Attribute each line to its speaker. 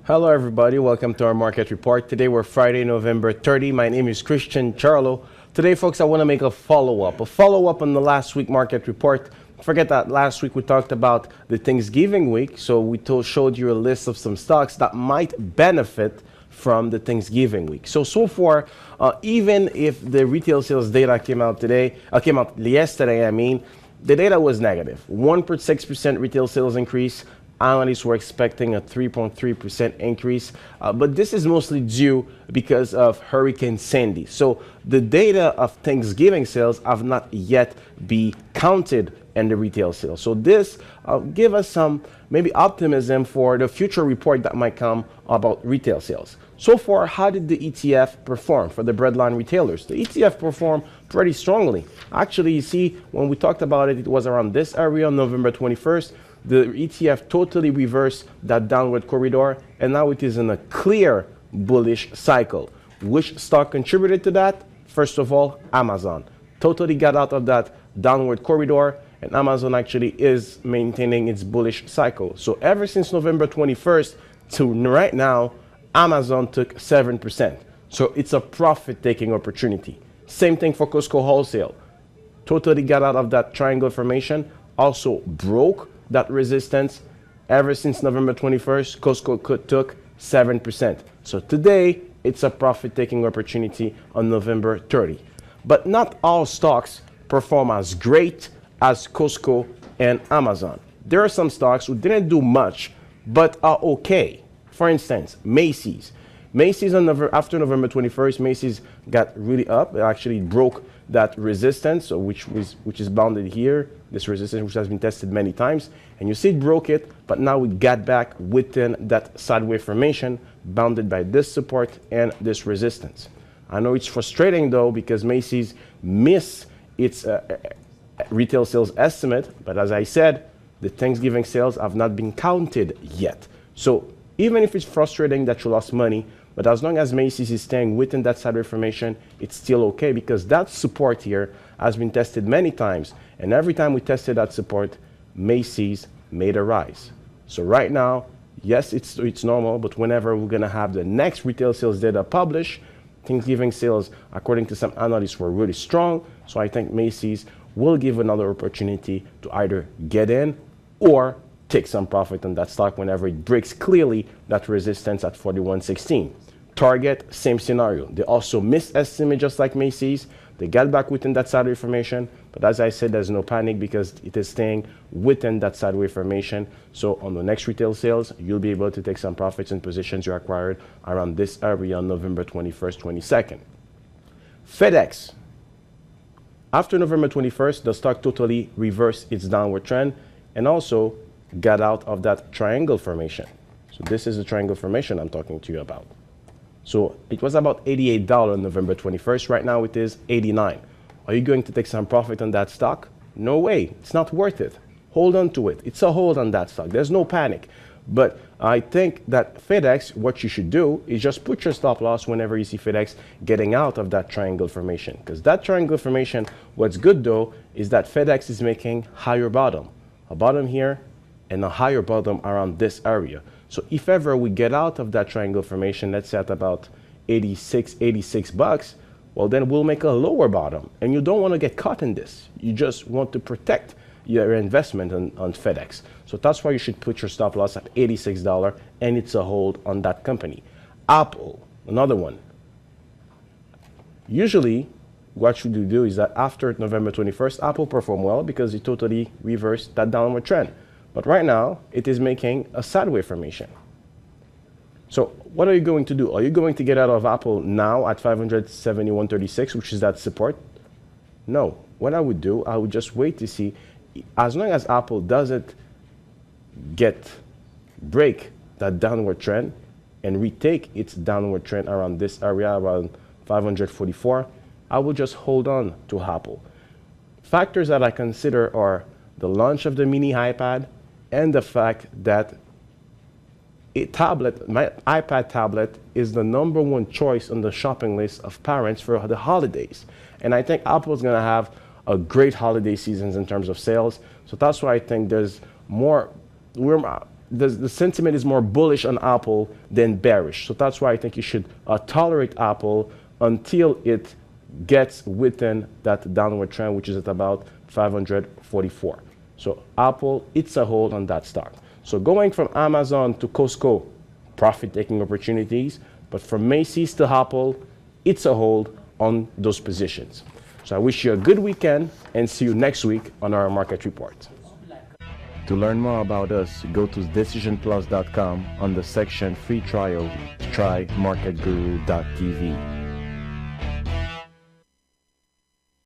Speaker 1: Hello everybody, welcome to our market report. Today we're Friday, November 30. My name is Christian Charlo. Today folks, I want to make a follow-up on the last week market report. Forget that last week we talked about the Thanksgiving week, so we showed you a list of some stocks that might benefit from the Thanksgiving week. So far, even if the retail sales data came out yesterday, the data was negative. 1.6% retail sales increase. Analysts were expecting a 3.3% increase, but this is mostly due because of Hurricane Sandy. So the data of Thanksgiving sales have not yet been counted in the retail sales. So this give us some maybe optimism for the future report that might come about retail sales. So far, how did the ETF perform for the Breadline retailers? The ETF performed pretty strongly. Actually, you see, when we talked about it, it was around this area on November 21st. The ETF totally reversed that downward corridor, and now it is in a clear bullish cycle. Which stock contributed to that? First of all, Amazon. Totally got out of that downward corridor, and Amazon actually is maintaining its bullish cycle. So ever since November 21st to right now, Amazon took 7%. So it's a profit-taking opportunity. Same thing for Costco Wholesale. Totally got out of that triangle formation, also broke that resistance. Ever since November 21st, Costco took 7%. So today, it's a profit-taking opportunity on November 30. But not all stocks perform as great as Costco and Amazon. There are some stocks who didn't do much, but are okay. For instance, Macys. Macys after November 21st, Macys got really up. It actually broke that resistance, which is bounded here, this resistance which has been tested many times. And you see it broke it, but now we got back within that sideways formation, bounded by this support and this resistance. I know it's frustrating though, because Macys missed its retail sales estimate, but as I said, the Thanksgiving sales have not been counted yet. So even if it's frustrating that you lost money, but as long as Macys is staying within that sideways formation, it's still okay, because that support here has been tested many times. And every time we tested that support, Macys made a rise. So right now, yes, it's normal, but whenever we're going to have the next retail sales data published, Thanksgiving sales, according to some analysts, were really strong. So I think Macys will give another opportunity to either get in or take some profit on that stock whenever it breaks clearly that resistance at 41.16. Target, same scenario. They also missed estimate just like Macys. They got back within that sideways formation, but as I said, there's no panic because it is staying within that sideways formation. So on the next retail sales, you'll be able to take some profits and positions you acquired around this area on November 21st, 22nd. FedEx. After November 21st, the stock totally reversed its downward trend and also got out of that triangle formation. So this is the triangle formation I'm talking to you about. So it was about $88 on November 21st. Right now it is $89. Are you going to take some profit on that stock? No way. It's not worth it. Hold on to it. It's a hold on that stock. There's no panic. But I think that FedEx, what you should do is just put your stop loss whenever you see FedEx getting out of that triangle formation. Because that triangle formation, what's good though, is that FedEx is making higher bottom. A bottom here and a higher bottom around this area. So if ever we get out of that triangle formation, let's say at about 86 bucks, well then we'll make a lower bottom. And you don't want to get caught in this. You just want to protect your investment on FedEx. So that's why you should put your stop loss at $86, and it's a hold on that company. Apple, another one. Usually, what you do is that after November 21st, Apple performed well because it totally reversed that downward trend. But right now, it is making a sideways formation. So what are you going to do? Are you going to get out of Apple now at 571.36, which is that support? No. What I would do, I would just wait to see, as long as Apple doesn't break that downward trend and retake its downward trend around this area, around 544, I will just hold on to Apple. Factors that I consider are the launch of the mini iPad and the fact that my iPad tablet is the #1 choice on the shopping list of parents for the holidays. And I think Apple is going to have a great holiday season in terms of sales. So that's why I think there's more, the sentiment is more bullish on Apple than bearish. So that's why I think you should tolerate Apple until it gets within that downward trend, which is at about 544. So Apple, it's a hold on that stock. So going from Amazon to Costco, profit-taking opportunities, but from Macys to Apple, it's a hold on those positions. So I wish you a good weekend and see you next week on our market report. To learn more about us, go to decisionplus.com on the section free trial, try marketguru.tv.